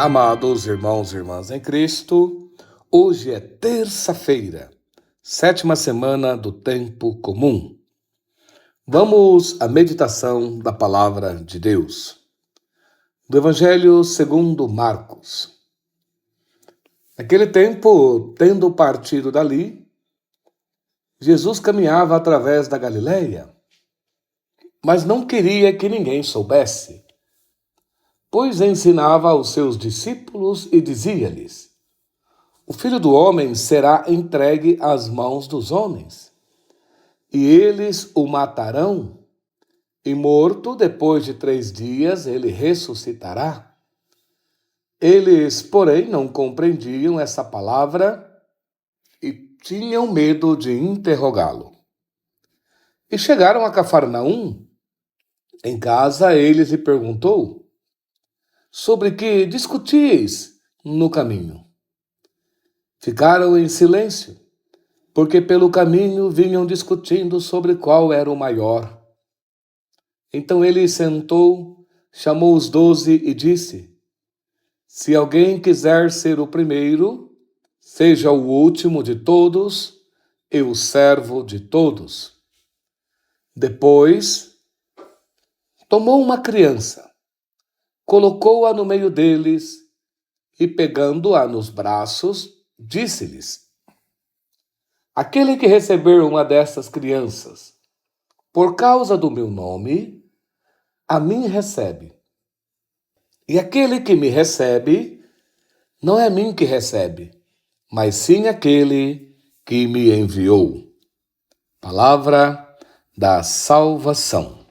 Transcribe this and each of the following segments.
Amados irmãos e irmãs em Cristo, hoje é terça-feira, 7ª semana do tempo comum. Vamos à meditação da palavra de Deus, do Evangelho segundo Marcos. Naquele tempo, tendo partido dali, Jesus caminhava através da Galileia, mas não queria que ninguém soubesse, pois ensinava aos seus discípulos e dizia-lhes: O Filho do Homem será entregue às mãos dos homens, e eles o matarão, e morto, depois de 3 dias, ele ressuscitará. Eles, porém, não compreendiam essa palavra e tinham medo de interrogá-lo. E chegaram a Cafarnaum. Em casa, ele lhe perguntou: Sobre que discutíeis no caminho? Ficaram em silêncio, porque pelo caminho vinham discutindo sobre qual era o maior. Então ele sentou, chamou os 12 e disse: Se alguém quiser ser o primeiro, seja o último de todos e o servo de todos. Depois, tomou uma criança, colocou-a no meio deles e, pegando-a nos braços, disse-lhes: Aquele que receber uma dessas crianças, por causa do meu nome, a mim recebe. E aquele que me recebe, não é a mim que recebe, mas sim aquele que me enviou. Palavra da salvação.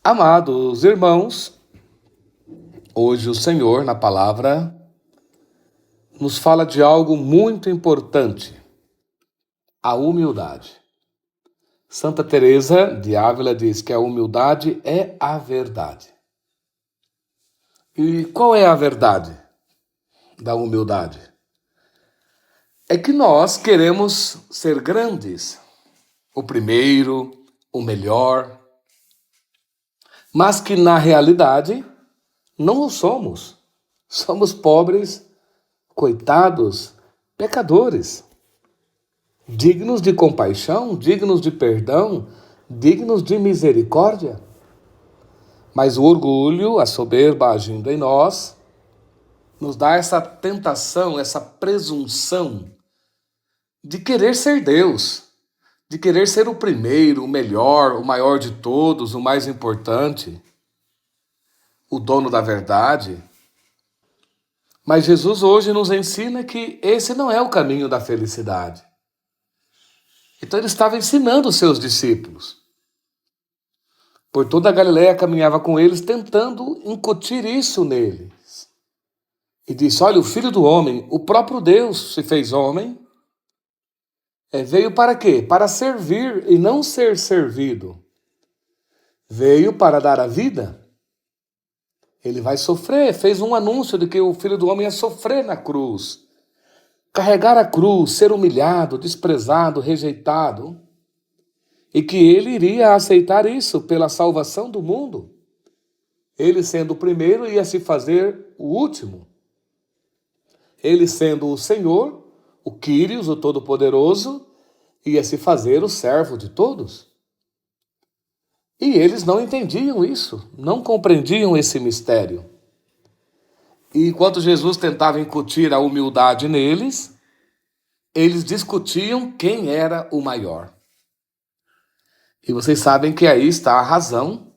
Amados irmãos, hoje o Senhor, na palavra, nos fala de algo muito importante: a humildade. Santa Teresa de Ávila diz que a humildade é a verdade. E qual é a verdade da humildade? É que nós queremos ser grandes, o primeiro, o melhor, mas que na realidade não o somos. Somos pobres, coitados, pecadores, dignos de compaixão, dignos de perdão, dignos de misericórdia. Mas o orgulho, a soberba agindo em nós, nos dá essa tentação, essa presunção de querer ser Deus, de querer ser o primeiro, o melhor, o maior de todos, o mais importante, o dono da verdade. Mas Jesus hoje nos ensina que esse não é o caminho da felicidade. Então ele estava ensinando os seus discípulos. Por toda a Galileia caminhava com eles, tentando incutir isso neles. E disse: Olha, o Filho do Homem, o próprio Deus se fez homem, veio para quê? Para servir e não ser servido. Veio para dar a vida. Ele vai sofrer, fez um anúncio de que o Filho do Homem ia sofrer na cruz. Carregar a cruz, ser humilhado, desprezado, rejeitado. E que ele iria aceitar isso pela salvação do mundo. Ele sendo o primeiro ia se fazer o último. Ele sendo o Senhor, o Quírios, o Todo-Poderoso, ia se fazer o servo de todos. E eles não entendiam isso, não compreendiam esse mistério. E enquanto Jesus tentava incutir a humildade neles, eles discutiam quem era o maior. E vocês sabem que aí está a razão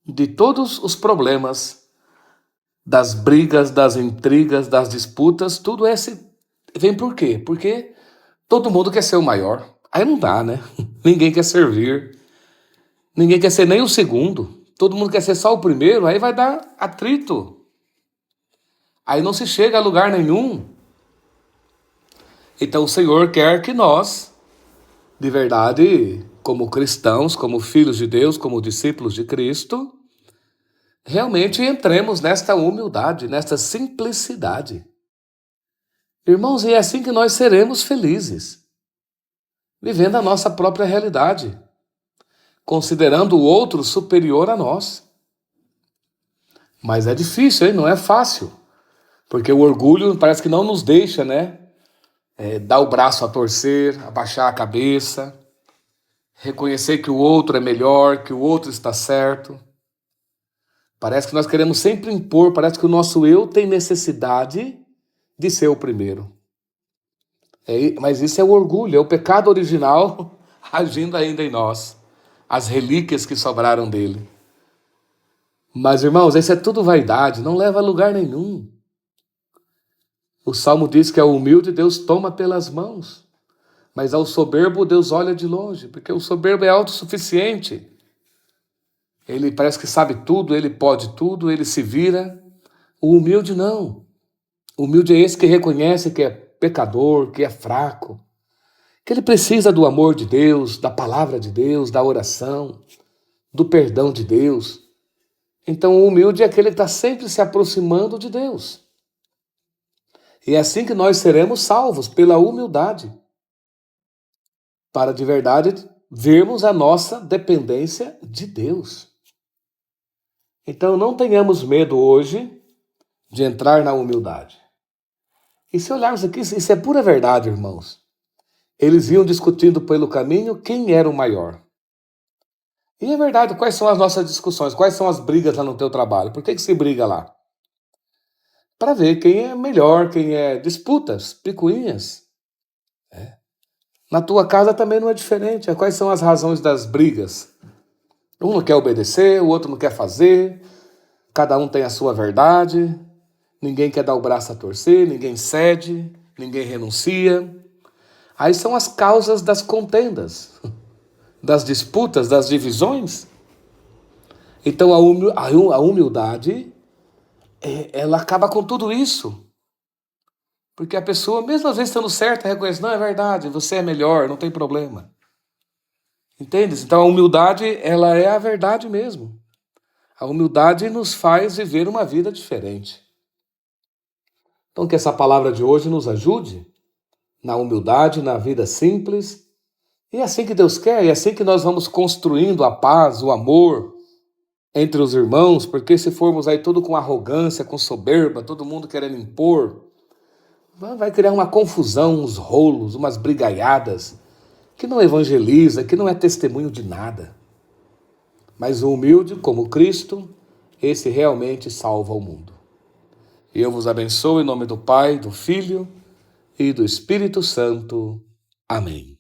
de todos os problemas, das brigas, das intrigas, das disputas, tudo esse vem por quê? Porque todo mundo quer ser o maior. Aí não dá, né? Ninguém quer servir. Ninguém quer ser nem o segundo. Todo mundo quer ser só o primeiro. Aí vai dar atrito. Aí não se chega a lugar nenhum. Então o Senhor quer que nós, de verdade, como cristãos, como filhos de Deus, como discípulos de Cristo, realmente entremos nesta humildade, nesta simplicidade. Irmãos, e é assim que nós seremos felizes, vivendo a nossa própria realidade, considerando o outro superior a nós. Mas é difícil, hein? Não é fácil. Porque o orgulho parece que não nos deixa, né? Dar o braço a torcer, abaixar a cabeça, reconhecer que o outro é melhor, que o outro está certo. Parece que nós queremos sempre impor, parece que o nosso eu tem necessidade de ser o primeiro. Mas isso é o orgulho, é o pecado original agindo ainda em nós. As relíquias que sobraram dele. Mas, irmãos, isso é tudo vaidade, não leva a lugar nenhum. O Salmo diz que ao humilde Deus toma pelas mãos, mas ao soberbo Deus olha de longe, porque o soberbo é autossuficiente. Ele parece que sabe tudo, ele pode tudo, ele se vira. O humilde não. O humilde é esse que reconhece que é pecador, que é fraco, que ele precisa do amor de Deus, da palavra de Deus, da oração, do perdão de Deus. Então o humilde é aquele que está sempre se aproximando de Deus. E é assim que nós seremos salvos, pela humildade, para de verdade vermos a nossa dependência de Deus. Então não tenhamos medo hoje de entrar na humildade. E se olharmos aqui, isso é pura verdade, irmãos. Eles iam discutindo pelo caminho quem era o maior. E é verdade, quais são as nossas discussões? Quais são as brigas lá no teu trabalho? Por que se briga lá? Para ver quem é melhor, quem é disputas, picuinhas. Na tua casa também não é diferente. Quais são as razões das brigas? Um não quer obedecer, o outro não quer fazer. Cada um tem a sua verdade. Ninguém quer dar o braço a torcer, ninguém cede, ninguém renuncia. Aí são as causas das contendas, das disputas, das divisões. Então a humildade, ela acaba com tudo isso. Porque a pessoa, mesmo às vezes estando certa, reconhece, não, é verdade, você é melhor, não tem problema. Entende? Então a humildade, ela é a verdade mesmo. A humildade nos faz viver uma vida diferente. Então que essa palavra de hoje nos ajude na humildade, na vida simples. E é assim que Deus quer, e é assim que nós vamos construindo a paz, o amor entre os irmãos, porque se formos aí tudo com arrogância, com soberba, todo mundo querendo impor, vai criar uma confusão, uns rolos, umas brigaiadas, que não evangeliza, que não é testemunho de nada. Mas o humilde, como Cristo, esse realmente salva o mundo. E eu vos abençoo em nome do Pai, do Filho e do Espírito Santo. Amém.